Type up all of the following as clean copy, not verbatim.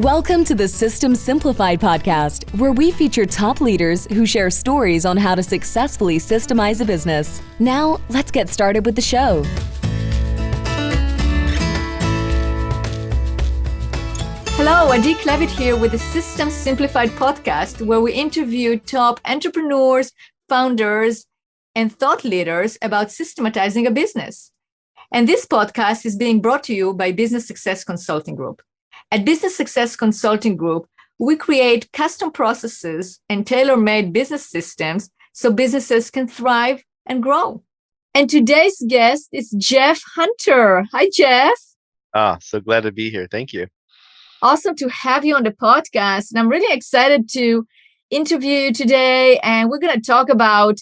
Welcome to the System Simplified podcast, where we feature top leaders who share stories on how to successfully systemize a business. Now, let's get started with the show. Hello, Adi Klevit here with the System Simplified podcast, where we interview top entrepreneurs, founders, and thought leaders about systematizing a business. And this podcast is being brought to you by Business Success Consulting Group. At Business Success Consulting Group, we create custom processes and tailor-made business systems so businesses can thrive and grow. And today's guest is Jeff Hunter. Hi, Jeff. So glad to be here. Thank you. Awesome to have you on the podcast. And I'm really excited to interview you today. And we're going to talk about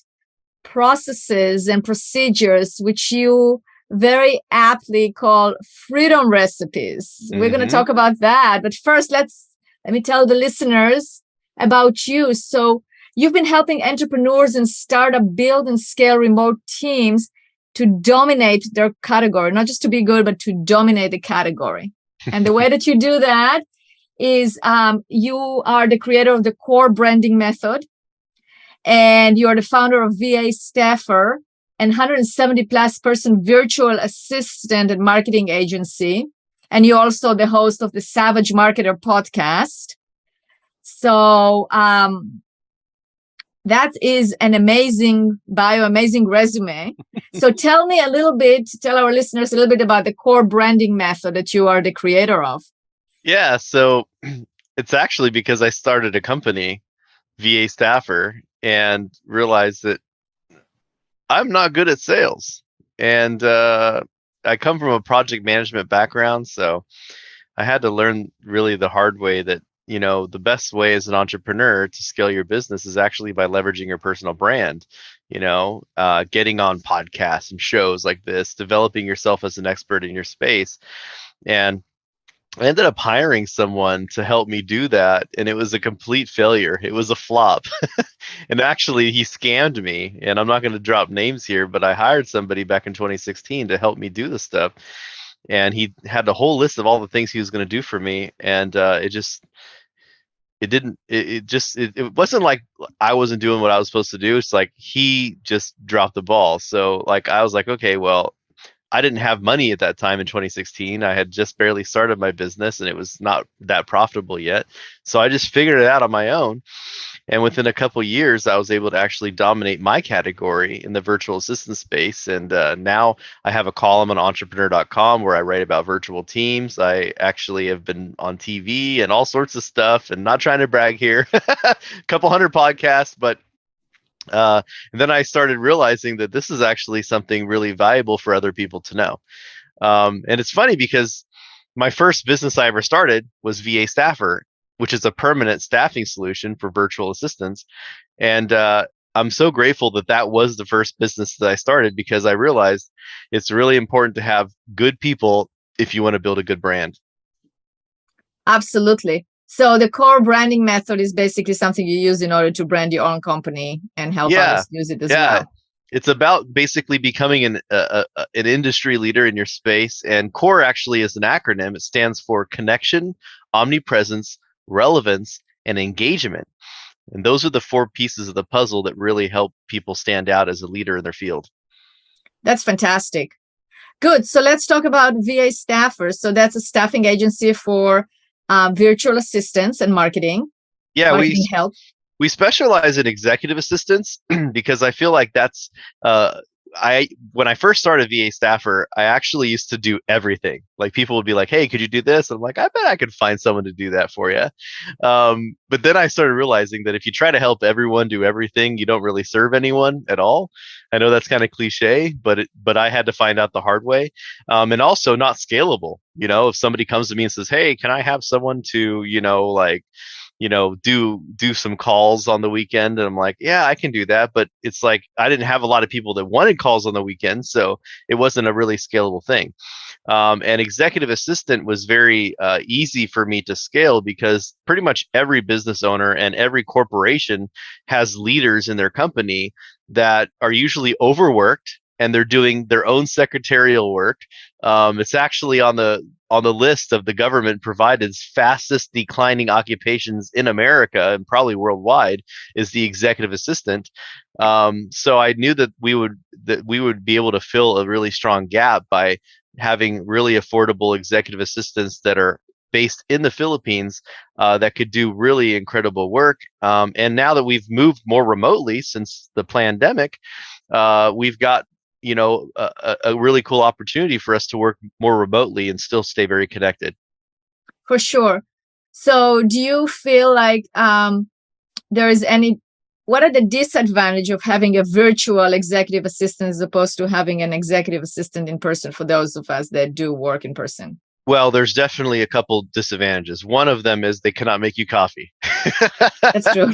processes and procedures, which you very aptly call freedom recipes. Mm-hmm. We're going to talk about that. But first, let me tell the listeners about you. So you've been helping entrepreneurs and startup build and scale remote teams to dominate their category, not just to be good, but to dominate the category. And the way that you do that is you are the creator of the C.O.R.E branding method, and you are the founder of VA Staffer and 170 plus person virtual assistant and marketing agency. And you're also the host of the Savage Marketer podcast. So that is an amazing bio, amazing resume. So tell our listeners a little bit about the C.O.R.E branding method that you are the creator of. Yeah, so it's actually because I started a company, VA Staffer, and realized that I'm not good at sales. And I come from a project management background, so I had to learn really the hard way that, you know, the best way as an entrepreneur to scale your business is actually by leveraging your personal brand, you know, getting on podcasts and shows like this, developing yourself as an expert in your space. And I ended up hiring someone to help me do that, and it was a complete failure. It was a flop. And actually, he scammed me, and I'm not going to drop names here, but I hired somebody back in 2016 to help me do this stuff. And he had a whole list of all the things he was going to do for me, and it wasn't like I wasn't doing what I was supposed to do. It's like he just dropped the ball. So like I was like, okay, well, I didn't have money at that time in 2016. I had just barely started my business and it was not that profitable yet. So I just figured it out on my own. And within a couple of years, I was able to actually dominate my category in the virtual assistant space. And now I have a column on entrepreneur.com where I write about virtual teams. I actually have been on TV and all sorts of stuff, and not trying to brag here, a couple hundred podcasts, but and then I started realizing that this is actually something really valuable for other people to know. And it's funny because my first business I ever started was VA Staffer, which is a permanent staffing solution for virtual assistants. And I'm so grateful that that was the first business that I started, because I realized it's really important to have good people if you want to build a good brand. Absolutely. So the C.O.R.E branding method is basically something you use in order to brand your own company and help others use it as well. It's about basically becoming an industry leader in your space. And C.O.R.E actually is an acronym. It stands for connection, omnipresence, relevance, and engagement. And those are the four pieces of the puzzle that really help people stand out as a leader in their field. That's fantastic. Good. So let's talk about VA Staffers. So that's a staffing agency for virtual assistants and marketing. Yeah, marketing help. We specialize in executive assistants because I feel like that's when I first started VA Staffer, I actually used to do everything. Like people would be like, "Hey, could you do this?" And I'm like, "I bet I could find someone to do that for you." But then I started realizing that if you try to help everyone do everything, you don't really serve anyone at all. I know that's kind of cliche, but I had to find out the hard way. And also not scalable. You know, if somebody comes to me and says, "Hey, can I have someone to, do some calls on the weekend?" And I'm like, "Yeah, I can do that." But it's like, I didn't have a lot of people that wanted calls on the weekend. So it wasn't a really scalable thing. And executive assistant was very easy for me to scale, because pretty much every business owner and every corporation has leaders in their company that are usually overworked, and they're doing their own secretarial work. It's actually on the list of the government provided fastest declining occupations in America and probably worldwide is the executive assistant. So I knew that we would be able to fill a really strong gap by having really affordable executive assistants that are based in the Philippines that could do really incredible work. And now that we've moved more remotely since the pandemic, we've got a really cool opportunity for us to work more remotely and still stay very connected. For sure. So do you feel like there is any, what are the disadvantages of having a virtual executive assistant as opposed to having an executive assistant in person for those of us that do work in person? Well, there's definitely a couple disadvantages. One of them is they cannot make you coffee. That's true.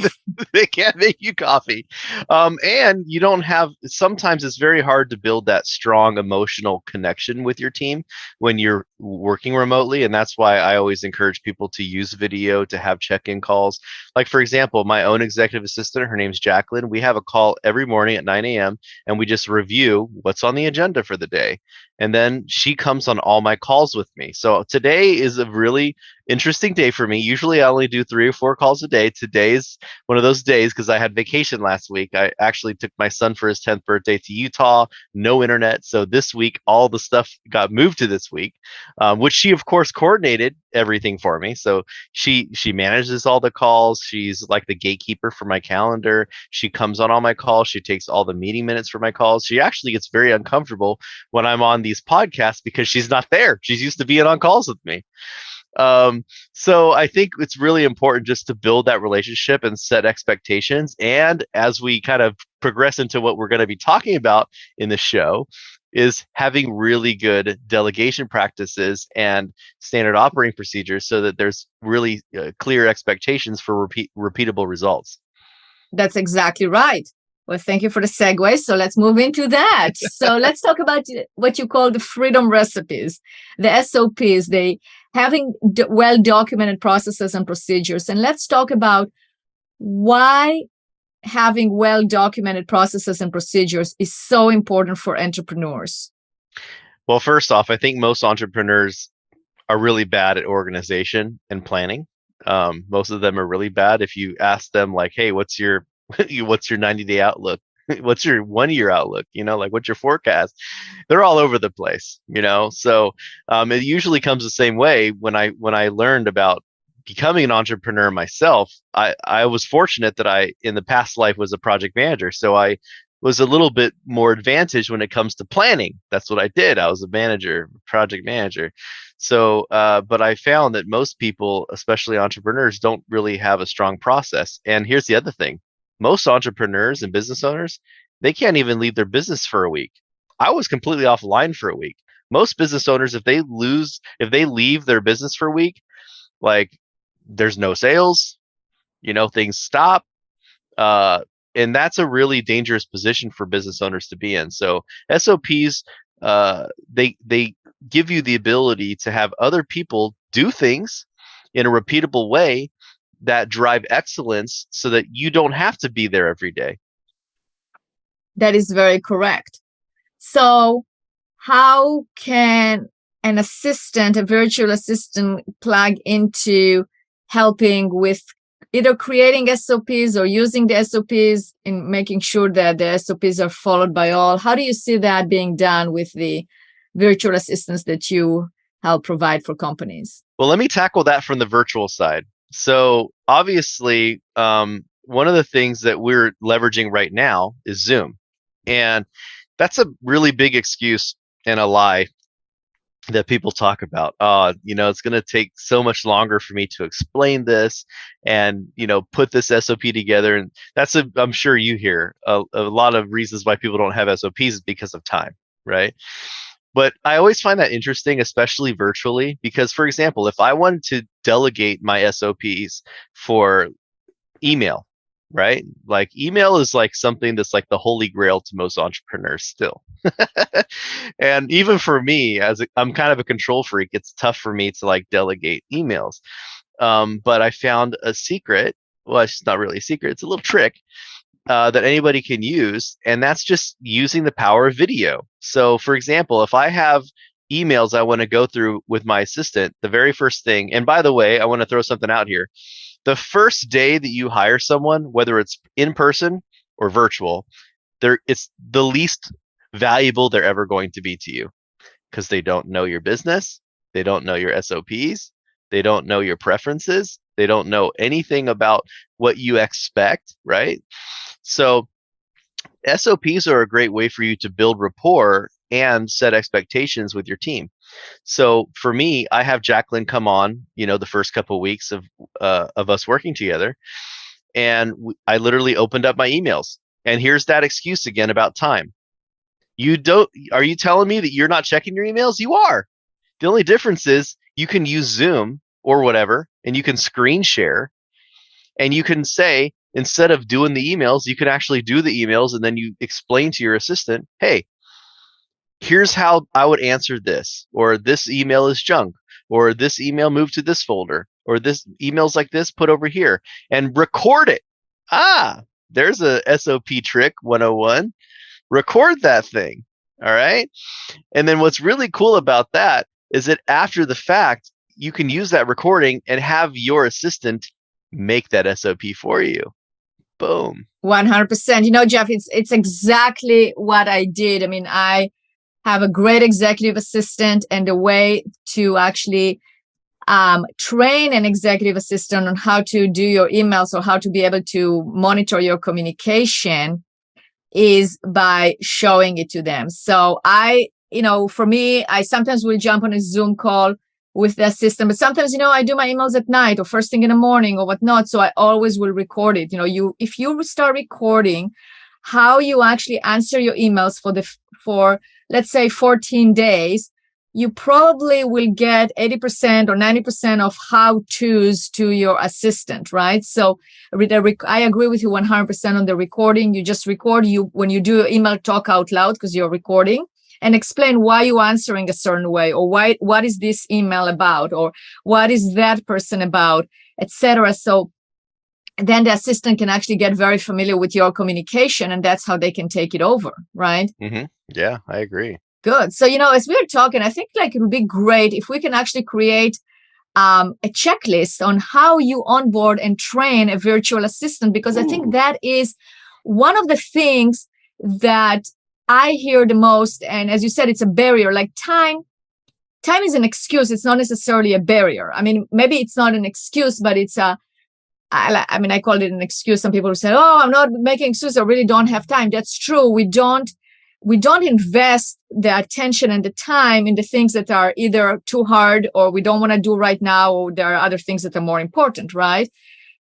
They can't make you coffee. And you don't have, sometimes it's very hard to build that strong emotional connection with your team when you're working remotely. And that's why I always encourage people to use video, to have check-in calls. Like, for example, my own executive assistant, her name's Jacqueline. We have a call every morning at 9 a.m. and we just review what's on the agenda for the day. And then she comes on all my calls with me. So today is a really interesting day for me. Usually I only do 3 or 4 calls a day. Today's one of those days because I had vacation last week. I actually took my son for his 10th birthday to Utah, no internet. So this week, all the stuff got moved to this week, which she, of course, coordinated everything for me. So she manages all the calls. She's like the gatekeeper for my calendar. She comes on all my calls. She takes all the meeting minutes for my calls. She actually gets very uncomfortable when I'm on these podcasts because she's not there. She's used to being on calls with me. So I think it's really important just to build that relationship and set expectations. And as we kind of progress into what we're going to be talking about in the show, is having really good delegation practices and standard operating procedures so that there's really clear expectations for repeatable results. That's exactly right. Well, thank you for the segue. So let's move into that. So let's talk about what you call the freedom recipes, the SOPs, having well-documented processes and procedures. And let's talk about why having well-documented processes and procedures is so important for entrepreneurs. Well, first off, I think most entrepreneurs are really bad at organization and planning. Most of them are really bad. If you ask them like, hey, what's your 90-day outlook? What's your 1-year outlook? Like what's your forecast? They're all over the place, So it usually comes the same way. When I learned about becoming an entrepreneur myself, I was fortunate that I, in the past life, was a project manager. So I was a little bit more advantaged when it comes to planning. That's what I did. I was a manager, project manager. So, but I found that most people, especially entrepreneurs, don't really have a strong process. And here's the other thing. Most entrepreneurs and business owners, they can't even leave their business for a week. I was completely offline for a week. Most business owners, if they leave their business for a week, like there's no sales, things stop. And that's a really dangerous position for business owners to be in. So SOPs, they give you the ability to have other people do things in a repeatable way that drive excellence so that you don't have to be there every day. That is very correct. So how can an assistant, a virtual assistant, plug into helping with either creating SOPs or using the SOPs in making sure that the SOPs are followed by all? How do you see that being done with the virtual assistants that you help provide for companies? Well, let me tackle that from the virtual side. So obviously, one of the things that we're leveraging right now is Zoom. And that's a really big excuse and a lie that people talk about. It's going to take so much longer for me to explain this and, put this SOP together. And I'm sure you hear a lot of reasons why people don't have SOPs is because of time, right? But I always find that interesting, especially virtually, because, for example, if I wanted to delegate my SOPs for email, right? Like email is like something that's like the holy grail to most entrepreneurs still. And even for me, I'm kind of a control freak, it's tough for me to like delegate emails. But I found a secret. Well, it's not really a secret. It's a little trick that anybody can use, and that's just using the power of video. So, for example, if I have emails I want to go through with my assistant, the very first thing, and by the way, I want to throw something out here. The first day that you hire someone, whether it's in person or virtual, it's the least valuable they're ever going to be to you because they don't know your business. They don't know your SOPs. They don't know your preferences. They don't know anything about what you expect, right? So SOPs are a great way for you to build rapport and set expectations with your team. So for me, I have Jacqueline come on, the first couple of weeks of us working together, and I literally opened up my emails. And here's that excuse again about time. Are you telling me that you're not checking your emails? You are. The only difference is you can use Zoom or whatever, and you can screen share, and you can say, instead of doing the emails, you can actually do the emails, and then you explain to your assistant, hey, here's how I would answer this, or this email is junk, or this email moved to this folder, or this email's like this, put over here, and record it. There's a SOP trick 101. Record that thing. All right. And then what's really cool about that is that after the fact, you can use that recording and have your assistant make that SOP for you. Boom. 100%. Jeff, it's exactly what I did. I mean, I have a great executive assistant, and the way to actually train an executive assistant on how to do your emails or how to be able to monitor your communication is by showing it to them. So for me, I sometimes will jump on a Zoom call with the assistant, but sometimes, I do my emails at night or first thing in the morning or whatnot. So I always will record it. If you start recording how you actually answer your emails for let's say 14 days, you probably will get 80% or 90% of how-tos to your assistant, right? So I agree with you 100% on the recording. You just record when you do your email, talk out loud because you're recording, and explain why you're answering a certain way, or what is this email about, or what is that person about, etc. So then the assistant can actually get very familiar with your communication, and that's how they can take it over, right? Mm-hmm. Yeah, I agree. Good. So, as we were talking, I think it would be great if we can actually create a checklist on how you onboard and train a virtual assistant, because I think that is one of the things that I hear the most. And as you said, it's a barrier. Like time is an excuse. It's not necessarily a barrier. I mean, maybe it's not an excuse, but it's I call it an excuse. Some people say, oh, I'm not making excuses. I really don't have time. That's true. We don't invest the attention and the time in the things that are either too hard or we don't want to do right now, or there are other things that are more important, right?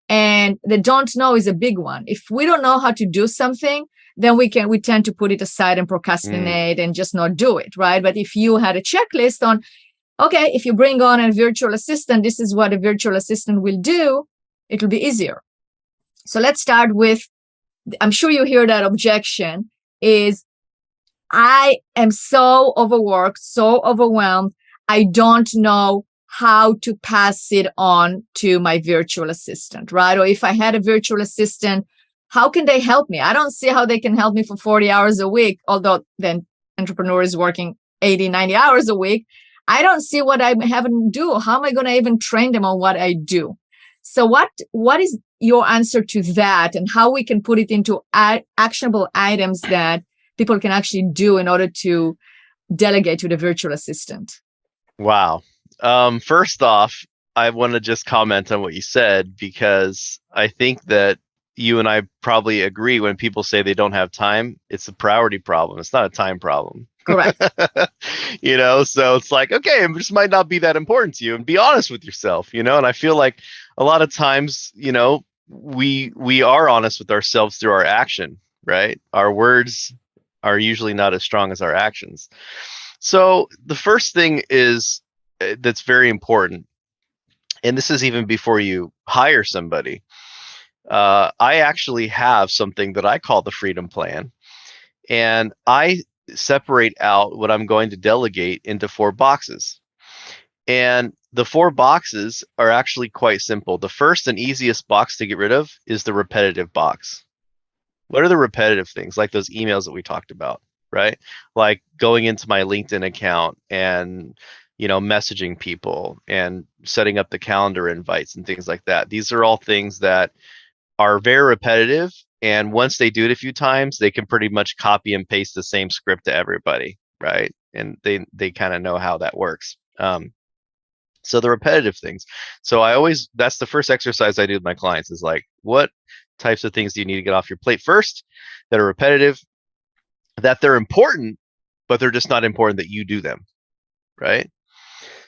And the don't know is a big one. If we don't know how to do something, then we tend to put it aside and procrastinate and just not do it, right? But if you had a checklist on, okay, if you bring on a virtual assistant, this is what a virtual assistant will do, it will be easier. So let's start with, I'm sure you hear that objection is, I am so overworked, so overwhelmed. I don't know how to pass it on to my virtual assistant, right? Or if I had a virtual assistant, how can they help me? I don't see how they can help me for 40 hours a week, although then entrepreneur is working 80, 90 hours a week. I don't see what I have them do. How am I going to even train them on what I do? So what is your answer to that, and how we can put it into actionable items that people can actually do in order to delegate to the virtual assistant? Wow. First off, I want to just comment on what you said, because I think that you and I probably agree when people say they don't have time, it's a priority problem. It's not a time problem. Correct. So it's like, okay, it just might not be that important to you, and be honest with yourself, and I feel like a lot of times, we are honest with ourselves through our action, right? Our words are usually not as strong as our actions. So the first thing is that's very important, and this is even before you hire somebody. I actually have something that I call the Freedom Plan, and I separate out what I'm going to delegate into 4 boxes. And the 4 boxes are actually quite simple. The first and easiest box to get rid of is the repetitive box. What are the repetitive things, like those emails that we talked about, right? Like going into my LinkedIn account and messaging people and setting up the calendar invites and things like that. These are all things that are very repetitive, and once they do it a few times, they can pretty much copy and paste the same script to everybody, right? And they kind of know how that works. So the repetitive things. So that's the first exercise I do with my clients is like, what types of things do you need to get off your plate first that are repetitive, that they're important, but they're just not important that you do them, right?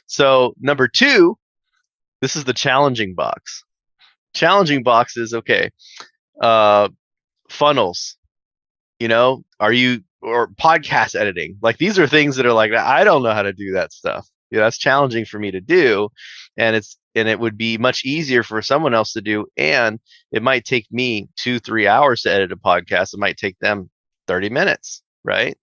So number two, this is the challenging box. Challenging box is okay. Funnels, or podcast editing. Like these are things that are like, I don't know how to do that stuff. That's challenging for me to do. And it would be much easier for someone else to do. And it might take me 2-3 hours to edit a podcast. It might take them 30 minutes. Right.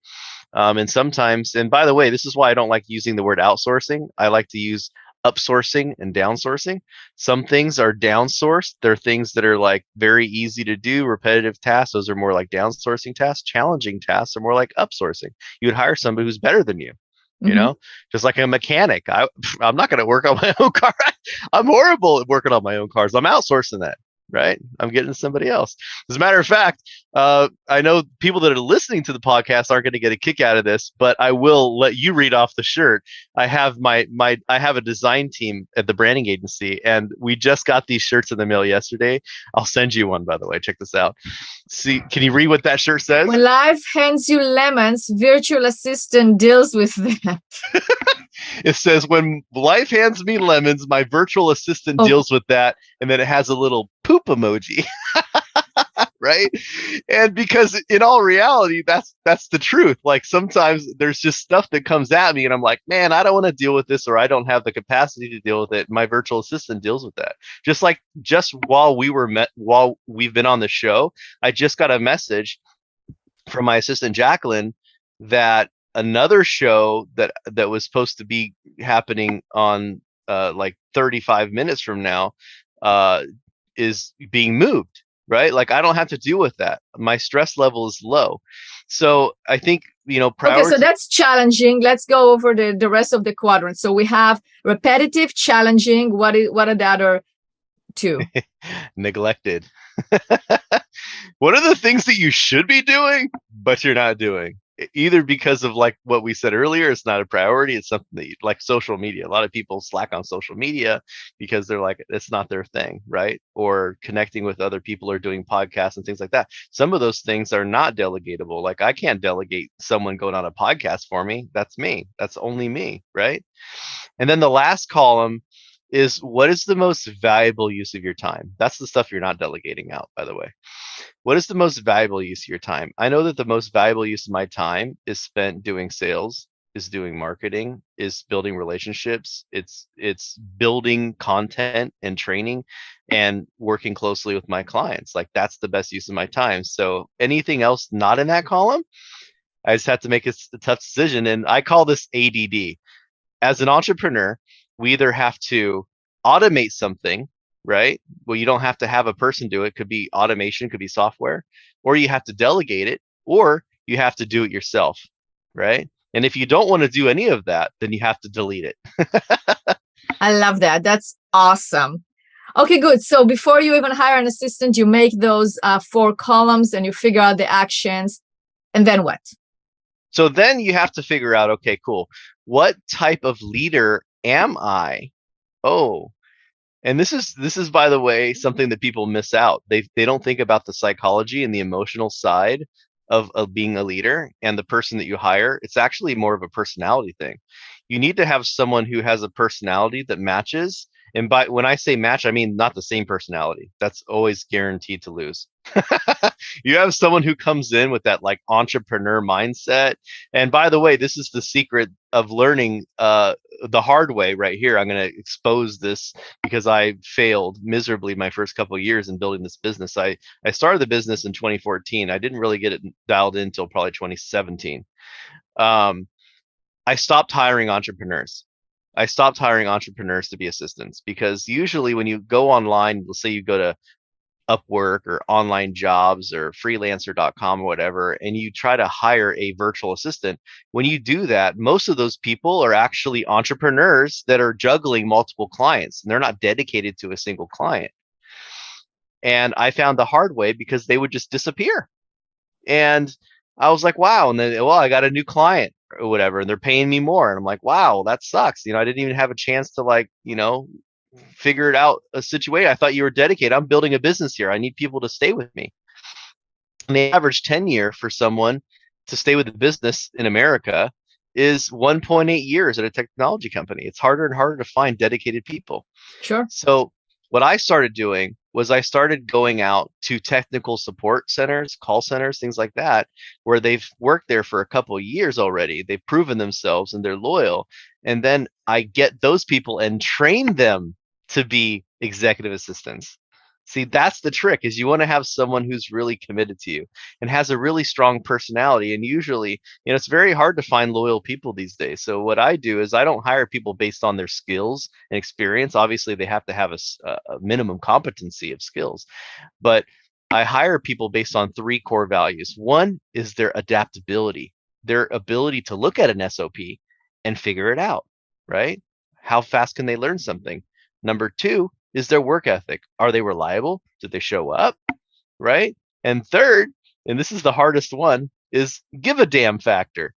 And sometimes, and by the way, this is why I don't like using the word outsourcing. I like to use upsourcing and downsourcing. Some things are downsourced. They're things that are like very easy to do, repetitive tasks. Those are more like downsourcing tasks. Challenging tasks are more like upsourcing. You would hire somebody who's better than you. Just like a mechanic. I'm not going to work on my own car. I'm horrible at working on my own cars. I'm outsourcing that. Right? I'm getting somebody else. As a matter of fact, I know people that are listening to the podcast aren't going to get a kick out of this, but I will let you read off the shirt. I have I have a design team at the branding agency, and we just got these shirts in the mail yesterday. I'll send you one, by the way. Check this out. See, can you read what that shirt says? When life hands you lemons, virtual assistant deals with them. It says, when life hands me lemons, my virtual assistant deals with that. And then it has a little poop emoji. Right. And because in all reality, that's the truth. Like sometimes there's just stuff that comes at me and I'm like, man, I don't want to deal with this, or I don't have the capacity to deal with it. My virtual assistant deals with that. Just while we've been on the show, I just got a message from my assistant Jacqueline that another show that was supposed to be happening on like 35 minutes from now is being moved. Right? Like I don't have to deal with that. My stress level is low. So I think, Okay, so that's challenging. Let's go over the rest of the quadrants. So we have repetitive, challenging. What are the other two? Neglected. What are the things that you should be doing, but you're not doing? Either because of like what we said earlier, it's not a priority. It's something that like social media. A lot of people slack on social media because they're like, it's not their thing, right? Or connecting with other people or doing podcasts and things like that. Some of those things are not delegatable. Like I can't delegate someone going on a podcast for me. That's me. That's only me, right? And then the last column is, what is the most valuable use of your time? That's the stuff you're not delegating out, by the way. What is the most valuable use of your time? I know that the most valuable use of my time is spent doing sales, is doing marketing, is building relationships. It's building content and training and working closely with my clients. Like that's the best use of my time. So anything else not in that column, I just have to make a tough decision. And I call this ADD. As an entrepreneur, we either have to automate something, right? Well, you don't have to have a person do it. Could be automation, could be software, or you have to delegate it, or you have to do it yourself, right? And if you don't want to do any of that, then you have to delete it. I love that. That's awesome. Okay, good. So before you even hire an assistant, you make those 4 columns and you figure out the actions. And then what? So then you have to figure out, okay, cool. What type of leader am I? Oh, and this is by the way something that people miss out. They don't think about the psychology and the emotional side of being a leader and the person that you hire. It's actually more of a personality thing. You need to have someone who has a personality that matches. And when I say match, I mean not the same personality. That's always guaranteed to lose. You have someone who comes in with that like entrepreneur mindset. And by the way, this is the secret of learning the hard way right here. I'm going to expose this because I failed miserably my first couple of years in building this business. I started the business in 2014. I didn't really get it dialed in until probably 2017. I stopped hiring entrepreneurs. I stopped hiring entrepreneurs to be assistants because usually when you go online, let's say you go to Upwork or online jobs or freelancer.com or whatever, and you try to hire a virtual assistant, when you do that, most of those people are actually entrepreneurs that are juggling multiple clients and they're not dedicated to a single client. And I found the hard way because they would just disappear. And I was like, wow. And then, well, I got a new client or whatever, and they're paying me more. And I'm like, wow, that sucks. I didn't even have a chance to figure it out a situation. I thought you were dedicated. I'm building a business here. I need people to stay with me. And the average tenure for someone to stay with the business in America is 1.8 years at a technology company. It's harder and harder to find dedicated people. Sure. So what I started doing was I started going out to technical support centers, call centers, things like that, where they've worked there for a couple of years already. They've proven themselves and they're loyal. And then I get those people and train them to be executive assistants. See, that's the trick, is you want to have someone who's really committed to you and has a really strong personality. And usually, it's very hard to find loyal people these days. So what I do is I don't hire people based on their skills and experience. Obviously, they have to have a minimum competency of skills, but I hire people based on 3 core values. One is their adaptability, their ability to look at an SOP and figure it out, right? How fast can they learn something? Number 2 is their work ethic. Are they reliable? Did they show up? Right? And third, and this is the hardest one, is give a damn factor.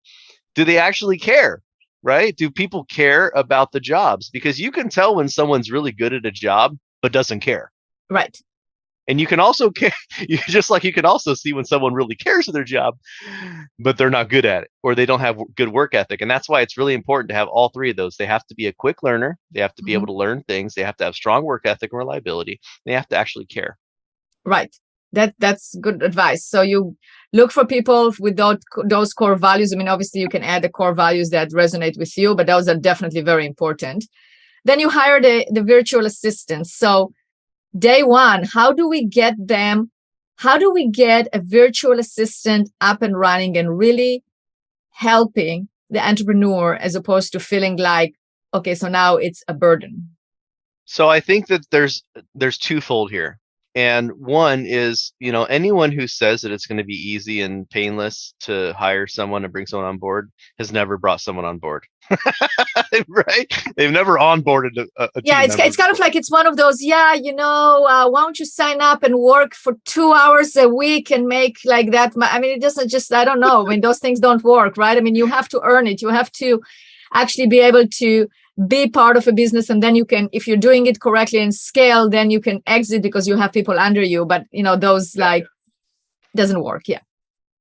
Do they actually care? Right? Do people care about the jobs? Because you can tell when someone's really good at a job but doesn't care. Right. And you can also care, just like you can also see when someone really cares for their job, but they're not good at it, or they don't have good work ethic. And that's why it's really important to have all 3 of those. They have to be a quick learner. They have to be able to learn things. They have to have strong work ethic and reliability. They have to actually care. Right. That's good advice. So you look for people with those core values. I mean, obviously you can add the core values that resonate with you, but those are definitely very important. Then you hire the virtual assistants. So day one, how do we get a virtual assistant up and running and really helping the entrepreneur, as opposed to feeling like, okay, so now it's a burden? So I think that there's twofold here. And one is, anyone who says that it's going to be easy and painless to hire someone and bring someone on board has never brought someone on board. Right? They've never onboarded a team it's kind of like, it's one of those, why don't you sign up and work for 2 hours a week and make like that? I mean, it doesn't just, I don't know. I mean, those things don't work, right? I mean, you have to earn it. You have to actually be able to be part of a business, and then you can, if you're doing it correctly and scale, then you can exit because you have people under you. But those doesn't work. Yeah.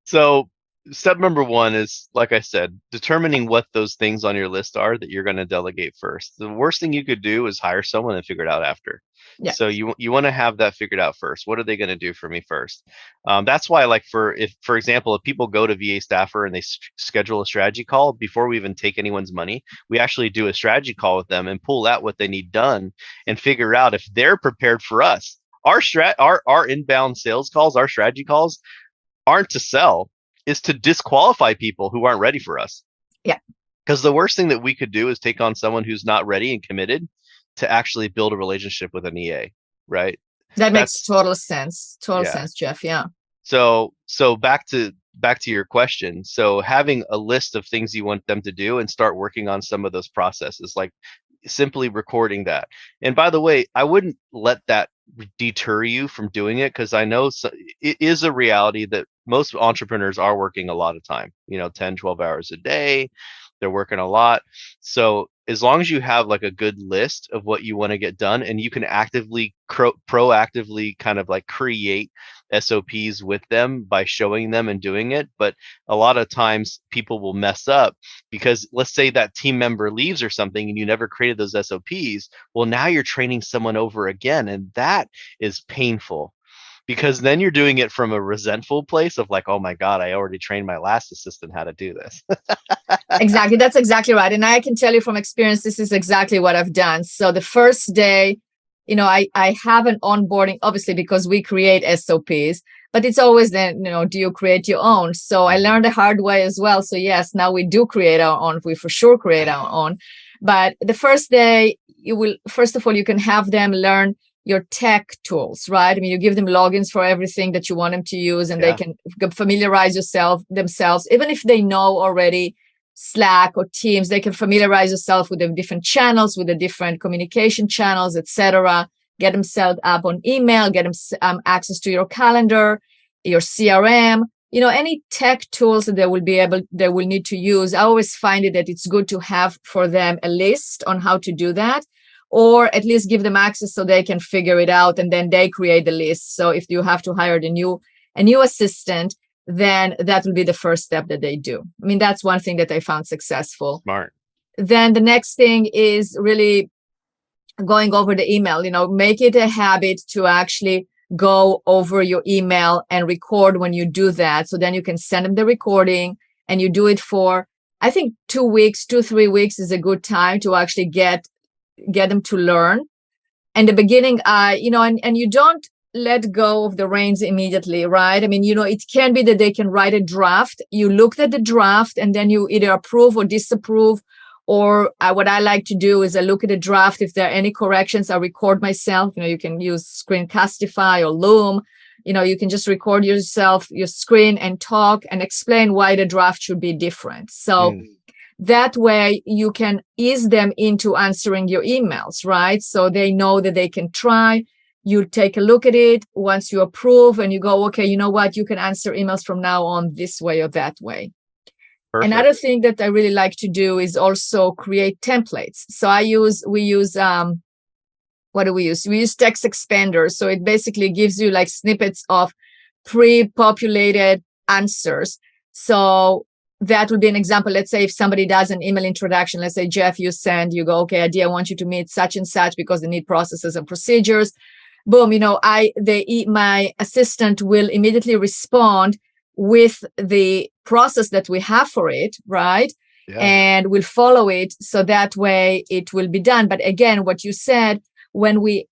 So step number 1 is, like I said, determining what those things on your list are that you're going to delegate first. The worst thing you could do is hire someone and figure it out after. Yeah. So you want to have that figured out first. What are they going to do for me first? That's why, for example, if people go to VA Staffer and they schedule a strategy call before we even take anyone's money, we actually do a strategy call with them and pull out what they need done and figure out if they're prepared for us. Our inbound sales calls, our strategy calls, aren't to sell, is to disqualify people who aren't ready for us. Yeah. Because the worst thing that we could do is take on someone who's not ready and committed to actually build a relationship with an EA, right? That makes total sense. Sense, Jeff. Yeah. So back to your question. So having a list of things you want them to do and start working on some of those processes, like simply recording that. And by the way, I wouldn't let that deter you from doing it, because I know it is a reality that most entrepreneurs are working a lot of time, 10, 12 hours a day. They're working a lot. So as long as you have like a good list of what you want to get done, and you can actively, proactively kind of like create SOPs with them by showing them and doing it. But a lot of times people will mess up because, let's say that team member leaves or something and you never created those SOPs. Well, now you're training someone over again, and that is painful. Because then you're doing it from a resentful place of like, oh my God, I already trained my last assistant how to do this. Exactly. That's exactly right. And I can tell you from experience, this is exactly what I've done. So the first day, I have an onboarding, obviously, because we create SOPs, but it's always then, do you create your own? So I learned the hard way as well. So yes, now we do create our own. We for sure create our own. But the first day, first of all, you can have them learn your tech tools, right? I mean, you give them logins for everything that you want them to use, and they can familiarize themselves, even if they know already Slack or Teams, they can familiarize themselves with the different channels, with the different communication channels, etc. Get them set up on email, get them access to your calendar, your CRM, any tech tools that they will need to use. I always find it that it's good to have for them a list on how to do that, or at least give them access so they can figure it out, and then they create the list. So if you have to hire a new assistant, then that will be the first step that they do. I mean, that's one thing that I found successful. Smart. Then the next thing is really going over the email. Make it a habit to actually go over your email and record when you do that. So then you can send them the recording, and you do it for, I think, 2 weeks, 3 weeks is a good time to actually get them to learn. In the beginning, and you don't let go of the reins immediately, right? I mean, it can be that they can write a draft. You look at the draft, and then you either approve or disapprove. Or what I like to do is I look at the draft. If there are any corrections, I record myself. You can use Screencastify or Loom. You can just record yourself, your screen, and talk and explain why the draft should be different. So that way you can ease them into answering your emails, right? So they know that they can try. You take a look at it. Once you approve and you go, okay, you know what? You can answer emails from now on this way or that way. Perfect. Another thing that I really like to do is also create templates. So we use what do we use? We use text expanders. So it basically gives you like snippets of pre-populated answers. So that would be an example. Let's say if somebody does an email introduction, let's say, Jeff, you go, okay, Adi, I want you to meet such and such because they need processes and procedures. Boom, my assistant will immediately respond with the process that we have for it, right? Yeah. And we'll follow it. So that way it will be done. But again, what you said, when we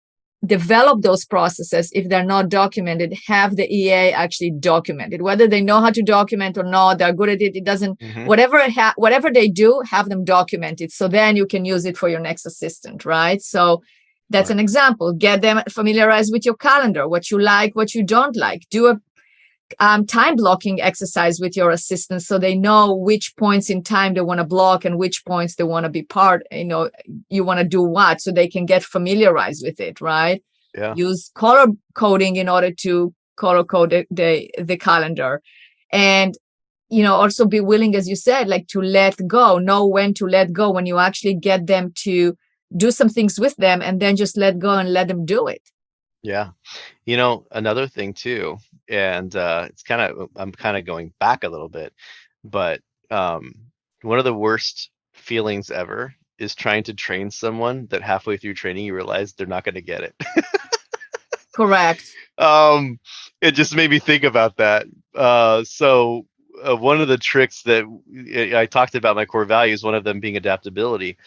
develop those processes, if they're not documented, have the EA actually document it. Whether they know how to document or not, they're good at it. It doesn't, whatever they do, have them document it. So then you can use it for your next assistant, right? So that's an example. Get them familiarized with your calendar, what you like, what you don't like. Do a time blocking exercise with your assistant so they know which points in time they want to block and which points they want to be part, you want to do what, so they can get familiarized with it, right? Yeah. Use color coding in order to color code the calendar. And, also be willing, as you said, like to let go, know when to let go, when you actually get them to do some things with them, and then just let go and let them do it. Yeah. Another thing too, and I'm kind of going back a little bit, but one of the worst feelings ever is trying to train someone that halfway through training you realize they're not going to get it. Correct. It just made me think about that. So one of the tricks that I talked about, my core values, one of them being adaptability.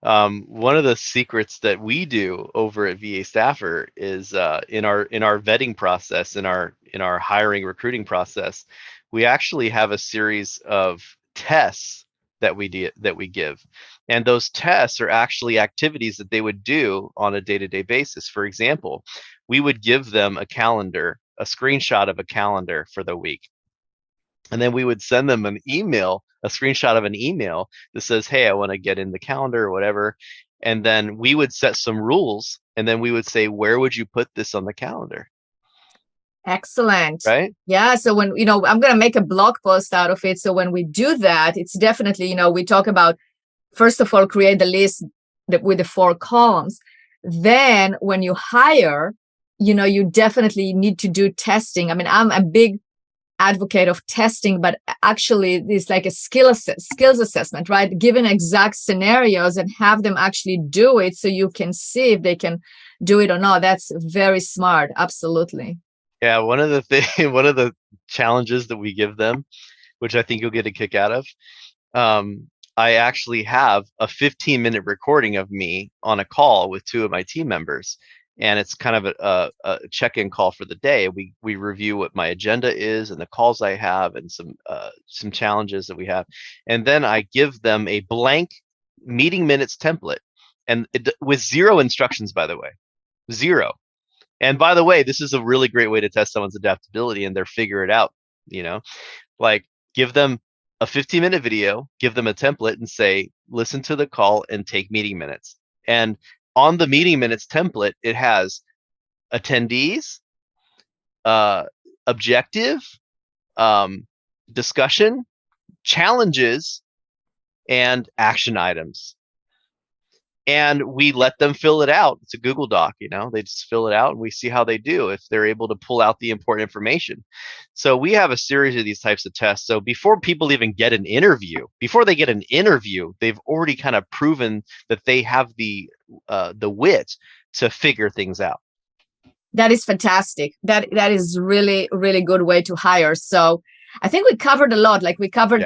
One of the secrets that we do over at VA Staffer is in our vetting process, in our hiring recruiting process, we actually have a series of tests that we give, and those tests are actually activities that they would do on a day-to-day basis. For example, we would give them a screenshot of a calendar for the week. And then we would send them a screenshot of an email that says, hey, I want to get in the calendar or whatever. And then we would set some rules, and then we would say, where would you put this on the calendar? Excellent. Right? Yeah. So when, I'm going to make a blog post out of it. So when we do that, it's definitely, we talk about, first of all, create the list with the 4 columns. Then when you hire, you definitely need to do testing. I mean, I'm a big advocate of testing, but actually it's like a skills assessment, right? Given exact scenarios and have them actually do it so you can see if they can do it or not. That's very smart. Absolutely. Yeah, one of the challenges that we give them, which I think you'll get a kick out of, I actually have a 15-minute recording of me on a call with 2 of my team members. And it's kind of a check-in call for the day. We review what my agenda is and the calls I have and some challenges that we have. And then I give them a blank meeting minutes template, and with 0 instructions, by the way, 0. And by the way, this is a really great way to test someone's adaptability and their figure it out, you know, like give them a 15-minute video, give them a template and say, listen to the call and take meeting minutes. And on the meeting minutes template, it has attendees, objective, discussion, challenges, and action items. And we let them fill it out. It's a Google Doc, you know, they just fill it out and we see how they do if they're able to pull out the important information. So we have a series of these types of tests. So before people even get an interview, they've already kind of proven that they have the wit to figure things out. That is fantastic. That is really, really good way to hire. So I think we covered a lot. Like we covered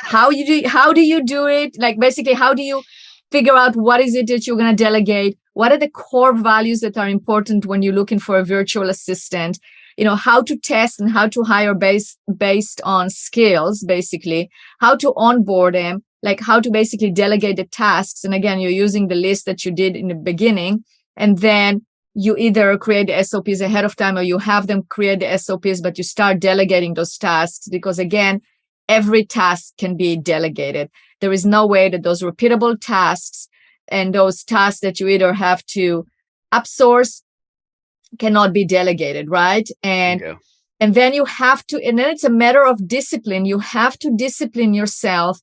how do you do it? Like basically, how do you figure out what is it that you're going to delegate? What are the core values that are important when you're looking for a virtual assistant? You know, how to test and how to hire based on skills, basically, how to onboard them, like how to basically delegate the tasks. And again, you're using the list that you did in the beginning, and then you either create the SOPs ahead of time or you have them create the SOPs, but you start delegating those tasks because again, every task can be delegated. There is no way that those repeatable tasks and those tasks that you either have to outsource cannot be delegated, right? And then you have to, and then it's a matter of discipline. You have to discipline yourself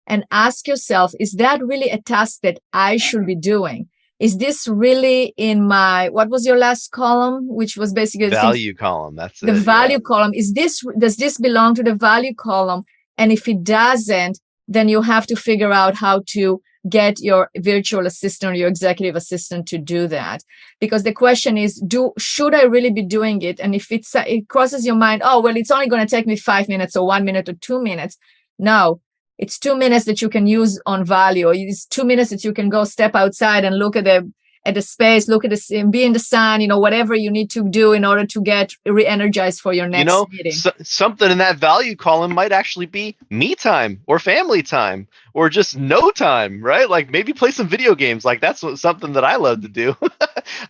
and ask yourself, is that really a task that I should be doing? Is this really in my, what was your last column, which was basically the value column? That's the value column. Does this belong to the value column? And if it doesn't, then you have to figure out how to get your virtual assistant or your executive assistant to do that. Because the question is, should I really be doing it? And if it crosses your mind, oh, well, it's only going to take me 5 minutes or 1 minute or 2 minutes. No, it's 2 minutes that you can use on value, or it's 2 minutes that you can go step outside and look at the space, look at the, be in the sun, you know, whatever you need to do in order to get re-energized for your next meeting. Something in that value column might actually be me time or family time or just no time, right? Like maybe play some video games. Like that's something that I love to do.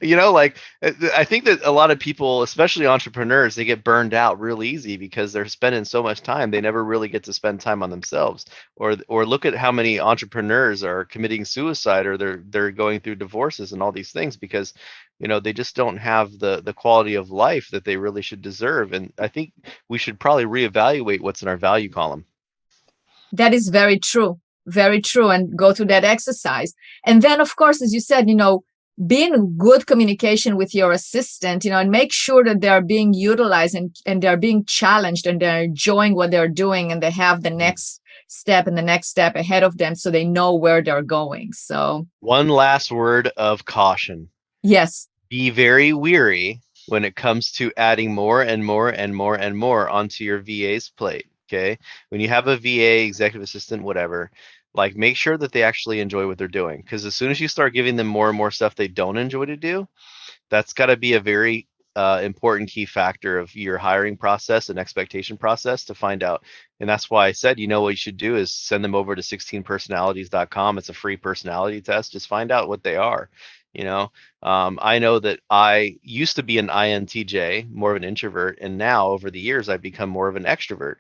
You know, like I think that a lot of people, especially entrepreneurs, they get burned out real easy because they're spending so much time. They never really get to spend time on themselves. Or look at how many entrepreneurs are committing suicide or they're going through divorces and all these things because, you know, they just don't have the quality of life that they really should deserve. And I think we should probably reevaluate what's in our value column. That is very true. Very true. And go through that exercise. And then, of course, as you said, you know, be in good communication with your assistant, you know, and make sure that they are being utilized and they're being challenged and they're enjoying what they're doing and they have the next step and the next step ahead of them so they know where they're going. So one last word of caution. Yes. Be very wary when it comes to adding more and more and more and more onto your VA's plate. Okay. When you have a VA, executive assistant, whatever, like make sure that they actually enjoy what they're doing. Because as soon as you start giving them more and more stuff they don't enjoy to do, that's got to be a very important key factor of your hiring process and expectation process to find out. And that's why I said, you know, what you should do is send them over to 16personalities.com. It's a free personality test. Just find out what they are. You know, I know that I used to be an INTJ, more of an introvert, and now over the years I've become more of an extrovert.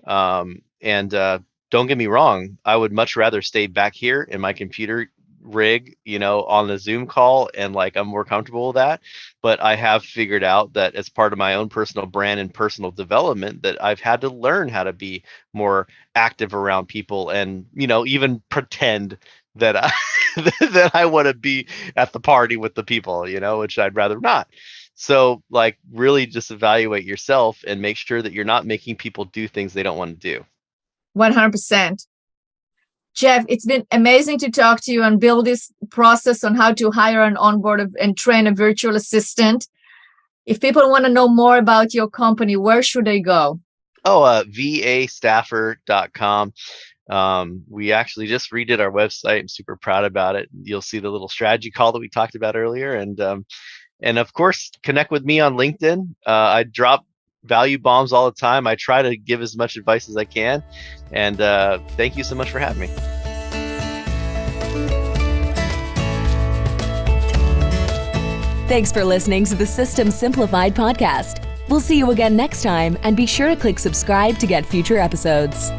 Don't get me wrong, I would much rather stay back here in my computer rig, you know, on the Zoom call, and like I'm more comfortable with that. But I have figured out that as part of my own personal brand and personal development that I've had to learn how to be more active around people and, you know, even pretend that that I want to be at the party with the people, you know, which I'd rather not. So like really just evaluate yourself and make sure that you're not making people do things they don't want to do. 100%. Jeff, it's been amazing to talk to you and build this process on how to hire and onboard and train a virtual assistant. If people want to know more about your company, where should they go? VAstaffer.com. We actually just redid our website. I'm super proud about it. You'll see the little strategy call that we talked about earlier. And of course, connect with me on LinkedIn. I drop value bombs all the time. I try to give as much advice as I can. And thank you so much for having me. Thanks for listening to the System Simplified podcast. We'll see you again next time, and be sure to click subscribe to get future episodes.